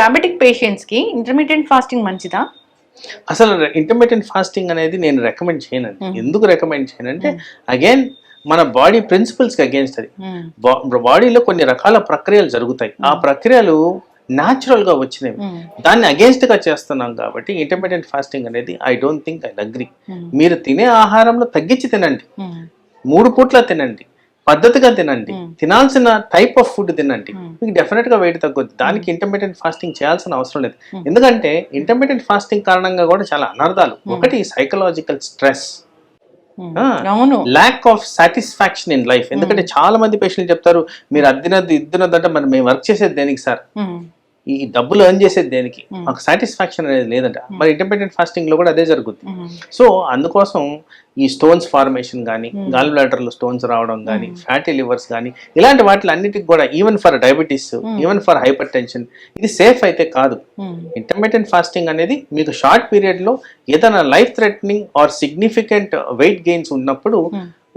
Diabetic patients కి intermediate fasting మంచిదా? అసలు ఇంటర్మీడియట్ ఫాస్టింగ్ అనేది నేను రికమెండ్ చేయనండి. ఎందుకు రికమెండ్ చేయనంటే అగైన్ మన బాడీ ప్రిన్సిపల్స్కి అగేన్స్ట్ అది. బాడీలో కొన్ని రకాల ప్రక్రియలు జరుగుతాయి, ఆ ప్రక్రియలు న్యాచురల్గా వచ్చినవి, దాన్ని అగేన్స్ట్గా చేస్తున్నాం కాబట్టి ఇంటర్మీడియట్ ఫాస్టింగ్ అనేది I don't think I agree. మీరు తినే ఆహారంలో తగ్గించి తినండి, 3 పూట్ల తినండి, పద్ధతిగా తినండి, తినాల్సిన టైప్ ఆఫ్ ఫుడ్ తినండి, మీకు డెఫినెట్ గా వెయిట్ తగ్గుద్ది. దానికి ఇంటర్మీడియట్ ఫాస్టింగ్ చేయాల్సిన అవసరం లేదు. ఎందుకంటే ఇంటర్మీడియట్ ఫాస్టింగ్ కారణంగా కూడా చాలా అనర్థాలు. ఒకటి psychological stress, lack of satisfaction in life. ఎందుకంటే చాలా మంది పేషెంట్లు చెప్తారు, మీరు ఇద్దునదంటే మరి మేము వర్క్ చేసేది దేనికి సార్, ఈ డబ్బులు ఎర్న్ చేసేది దేనికి, మాకు సాటిస్ఫాక్షన్ అనేది లేదంట. మరి ఇంటర్మీడియట్ ఫాస్టింగ్ లో కూడా అదే జరుగుతుంది. సో అందుకోసం ఈ స్టోన్స్ ఫార్మేషన్ కానీ, గాల్ బ్లాడర్లో స్టోన్స్ రావడం కానీ, ఫ్యాటీ లివర్స్ కానీ, ఇలాంటి వాటి అన్నిటికి కూడా even for diabetes, even for hyper tension ఇది సేఫ్ అయితే కాదు. ఇంటర్మీడియట్ ఫాస్టింగ్ అనేది మీకు షార్ట్ పీరియడ్ లో ఏదైనా life threatening or significant weight gains ఉన్నప్పుడు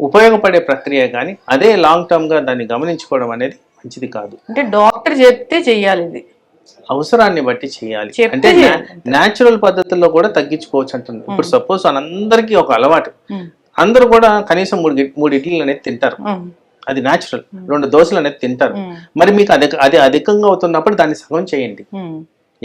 ఉపయోగపడే ప్రక్రియ, కానీ అదే లాంగ్ టర్మ్ గా దాన్ని గమనించుకోవడం అనేది మంచిది కాదు. అంటే డాక్టర్ చెప్తే చెయ్యాలి, ఇది అవసరాన్ని బట్టి చేయాలి. అంటే న్యాచురల్ పద్ధతుల్లో కూడా తగ్గించుకోవచ్చు అంటుంది. ఇప్పుడు సపోజ్ అందరికీ ఒక అలవాటు, అందరూ కూడా కనీసం 3 ఇడ్లీలు అనేది తింటారు, అది న్యాచురల్. 2 దోశలు అనేది తింటారు. మరి మీకు అది అధికంగా అవుతున్నప్పుడు దాన్ని సగం చేయండి.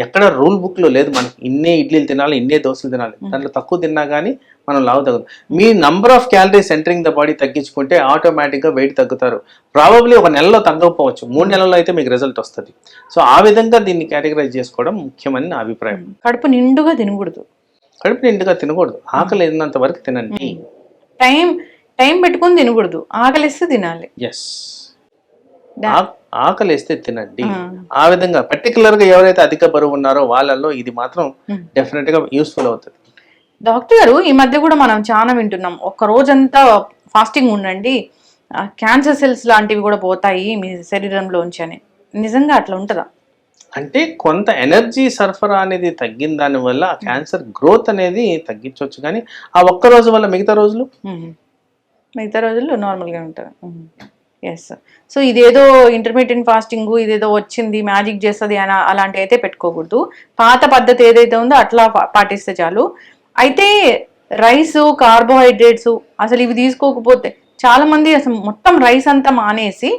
ఎక్కడ రూల్ బుక్ లో లేదు మనకి ఇన్నే ఇడ్లీలు తినాలి, ఇన్నే దోశలు తినాలి. దాంట్లో తక్కువ తిన్నా కానీ మనం లావు తగ్గదు. మీ number of calories entering the body తగ్గించుకుంటే ఆటోమేటిక్గా వెయిట్ తగ్గుతారు. ప్రాబబ్లీ 1 నెలలో తగ్గకపోవచ్చు, 3 నెలల్లో అయితే మీకు రిజల్ట్ వస్తుంది. సో ఆ విధంగా దీన్ని కేటగరైజ్ చేసుకోవడం ముఖ్యమని నా అభిప్రాయం. కడుపు నిండుగా తినకూడదు, ఆకలి అయినంత వరకు తినండి. టైం పెట్టుకుని తినకూడదు, ఆకలిస్తే తినాలి. ఎస్, ఆకలిస్తే తినండి. ఆ విధంగా పర్టికులర్ గా ఎవరైతే అధిక బరువు ఉన్నారో వాళ్ళల్లో ఇది మాత్రం డెఫినెట్ గా యూస్ఫుల్ అవుతుంది. డాక్టర్ గారు, ఈ మధ్య కూడా మనం చాలా వింటున్నాం, ఒక్క రోజంతా ఫాస్టింగ్ ఉండండి, క్యాన్సర్ సెల్స్ లాంటివి కూడా పోతాయి మీ శరీరంలోంచి అని. నిజంగా అట్లా ఉంటుందా? అంటే కొంత ఎనర్జీ సరఫరా అనేది తగ్గిన దాని వల్ల క్యాన్సర్ గ్రోత్ అనేది తగ్గించవచ్చు, కానీ ఆ ఒక్క రోజు వల్ల మిగతా రోజులు నార్మల్గా ఉంటారు. ఎస్. సో ఇదేదో ఇంటర్మీడియట్ ఫాస్టింగ్ ఇదేదో వచ్చింది మ్యాజిక్ చేస్తుంది అని అలాంటి అయితే పెట్టుకోకూడదు. పాత పద్ధతి ఏదైతే ఉందో అట్లా పాటిస్తే చాలు. అయితే రైస్, కార్బోహైడ్రేట్స్ అసలు ఇవి తీసుకోకపోతే చాలా మంది అసలు మొత్తం రైస్ అంతా మానేసి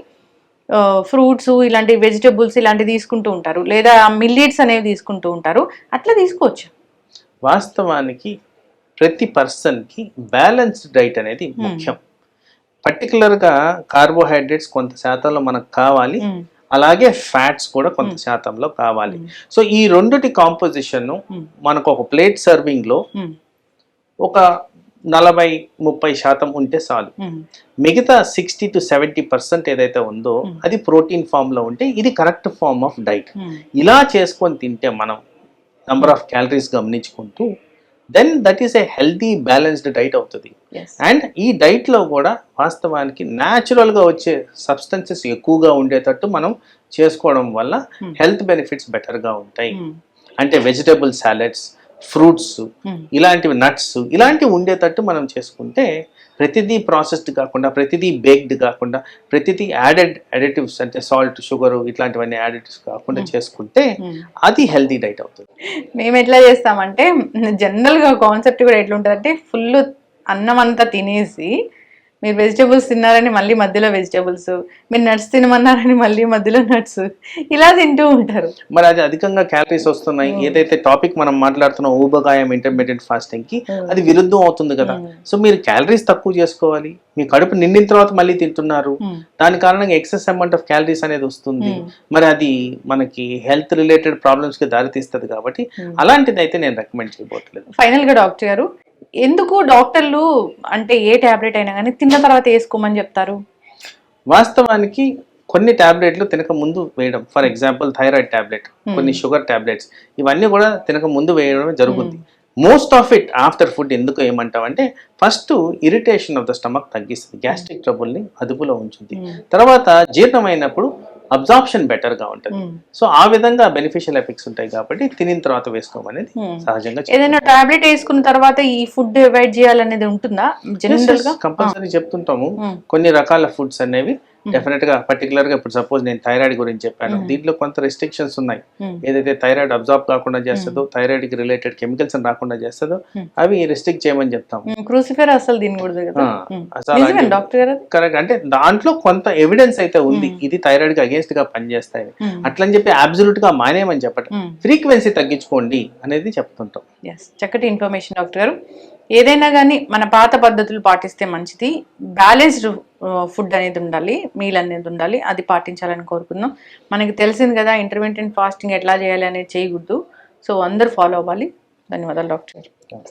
ఫ్రూట్స్ ఇలాంటి వెజిటబుల్స్ ఇలాంటివి తీసుకుంటూ ఉంటారు, లేదా మిల్లెట్స్ అనేవి తీసుకుంటూ ఉంటారు. అట్లా తీసుకోవచ్చు. వాస్తవానికి ప్రతి పర్సన్కి బ్యాలెన్స్డ్ డైట్ అనేది ముఖ్యం. పర్టికులర్గా కార్బోహైడ్రేట్స్ కొంత శాతంలో మనకు కావాలి, అలాగే ఫ్యాట్స్ కూడా కొంత శాతంలో కావాలి. సో ఈ రెండుటి కాంపోజిషన్ మనకు ఒక ప్లేట్ సర్వింగ్ లో ఒక 40-30% ఉంటే చాలు. మిగతా 60 to 70% ఏదైతే ఉందో అది ప్రోటీన్ ఫామ్ లో ఉంటే ఇది కరెక్ట్ ఫార్మ్ ఆఫ్ డైట్. ఇలా చేసుకొని తింటే మనం నంబర్ ఆఫ్ క్యాలరీస్ గమనించుకుంటూ then that is a healthy balanced diet అవుతుంది. అండ్ ఈ డైట్ లో కూడా వాస్తవానికి న్యాచురల్ గా వచ్చే సబ్స్టెన్సెస్ ఎక్కువగా ఉండేటట్టు మనం చేసుకోవడం వల్ల హెల్త్ బెనిఫిట్స్ బెటర్ గా ఉంటాయి. అంటే వెజిటబుల్ సాలెడ్స్, ఫ్రూట్స్, ఇలాంటివి నట్స్ ఇలాంటివి ఉండేటట్టు మనం చేసుకుంటే ప్రతిదీ ప్రాసెస్డ్ కాకుండా, ప్రతిదీ బేక్డ్ కాకుండా, ప్రతిదీ అడిటివ్స్ అంటే సాల్ట్, షుగర్ ఇట్లాంటివన్నీ యాడిటివ్స్ కాకుండా చేసుకుంటే అది హెల్తీ డైట్ అవుతుంది. మేము ఎట్లా చేస్తామంటే జనరల్గా కాన్సెప్ట్ కూడా ఎట్లుంటుంది అంటే ఫుల్ అన్నం అంతా తినేసి మీరు వెజిటబుల్స్ తిన్నారని మళ్ళీ మధ్యలో వెజిటబుల్స్, మీరు నట్స్ తినమన్నారని మళ్ళీ మధ్యలో నట్స్, ఇలా తింటూ ఉంటారు. మరి అది అధికంగా క్యాలరీస్ వస్తున్నాయి. ఏదైతే టాపిక్ మనం మాట్లాడుతున్నాం ఊబకాయం ఇంటర్మీడియట్ ఫాస్టింగ్ కి, అది విరుద్ధం అవుతుంది కదా. సో మీరు క్యాలరీస్ తక్కువ చేసుకోవాలి. మీ కడుపు నిండిన తర్వాత మళ్ళీ తింటున్నారు, దాని కారణంగా ఎక్సెస్ అమౌంట్ ఆఫ్ క్యాలరీస్ అనేది వస్తుంది. మరి అది మనకి హెల్త్ రిలేటెడ్ ప్రాబ్లమ్స్ కి దారితీస్తుంది. కాబట్టి అలాంటిది అయితే నేను రికమెండ్ చేయబోట్లేదు. ఫైనల్ గా డాక్టర్ గారు, ఎందుకు డాక్టర్లు అంటే ఏ టాబ్లెట్ అయినా కానీ తిన్న తర్వాత వేసుకోమని చెప్తారు? వాస్తవానికి కొన్ని టాబ్లెట్లు తినక ముందు వేయడం, ఫర్ ఎగ్జాంపుల్ థైరాయిడ్ టాబ్లెట్, కొన్ని షుగర్ టాబ్లెట్స్, ఇవన్నీ కూడా తినక ముందు వేయడం జరుగుతుంది. Most of it after food. ఎందుకు ఏమంటామంటే first irritation of the stomach తగ్గిస్తుంది, గ్యాస్ట్రిక్ ట్రబుల్ని అదుపులో ఉంచుతుంది. తర్వాత జీర్ణమైనప్పుడు అబ్జార్ప్షన్ బెటర్ గా ఉంటుంది. సో ఆ విధంగా బెనిఫిషియల్ ఎఫెక్ట్స్ ఉంటాయి. కాబట్టి తినిన తర్వాత వేసుకోమనేది సహజంగా. ఏదైనా టాబ్లెట్ వేసుకున్న తర్వాత ఈ ఫుడ్ అవాయిడ్ చేయాలనేది ఉంటుందా? జనరల్ గా కంపల్సరీ చెప్తుంటాము. కొన్ని రకాల ఫుడ్స్ అనేవి డెఫినెట్ గా పర్టికులర్ గా ఇప్పుడు సపోజ్ నేను థైరాయిడ్ గురించి చెప్పాను, దీంట్లో కొంత రెస్ట్రిక్షన్స్ ఉన్నాయి. ఏదైతే థైరాయిడ్ అబ్జార్బ్ కాకుండా చేస్తుందో, థైరాయిడ్ కి రిలేటెడ్ కెమికల్స్ రాకుండా చేస్తుందో అవి రెస్ట్రిక్ట్ చేయమని చెప్తాం. క్రూసిఫర్ అసలు దీని కూడా డాక్టర్ గారు కరెక్ట్, అంటే దాంట్లో కొంత ఎవిడెన్స్ అయితే ఉంది ఇది థైరాయిడ్ కి అగేన్స్ట్ గా పనిచేస్తాయి. అట్లని చెప్పి అబ్సల్యూట్ గా మానేమని చెప్పటం, ఫ్రీక్వెన్సీ తగ్గించుకోండి అనేది చెప్తుంటాం. చక్కటి ఇన్ఫర్మేషన్ డాక్టర్ గారు. ఏదైనా కానీ మన పాత పద్ధతులు పాటిస్తే మంచిది. బ్యాలెన్స్డ్ ఫుడ్ అనేది ఉండాలి, మీల్ అనేది ఉండాలి, అది పాటించాలని కోరుకుందాం. మనకి తెలిసింది కదా ఇంటర్మిటెంట్ ఫాస్టింగ్ ఎట్లా చేయాలి అనేది చేయకూడదు. సో అందరూ ఫాలో అవ్వాలి. ధన్యవాదాలు డాక్టర్ గారు.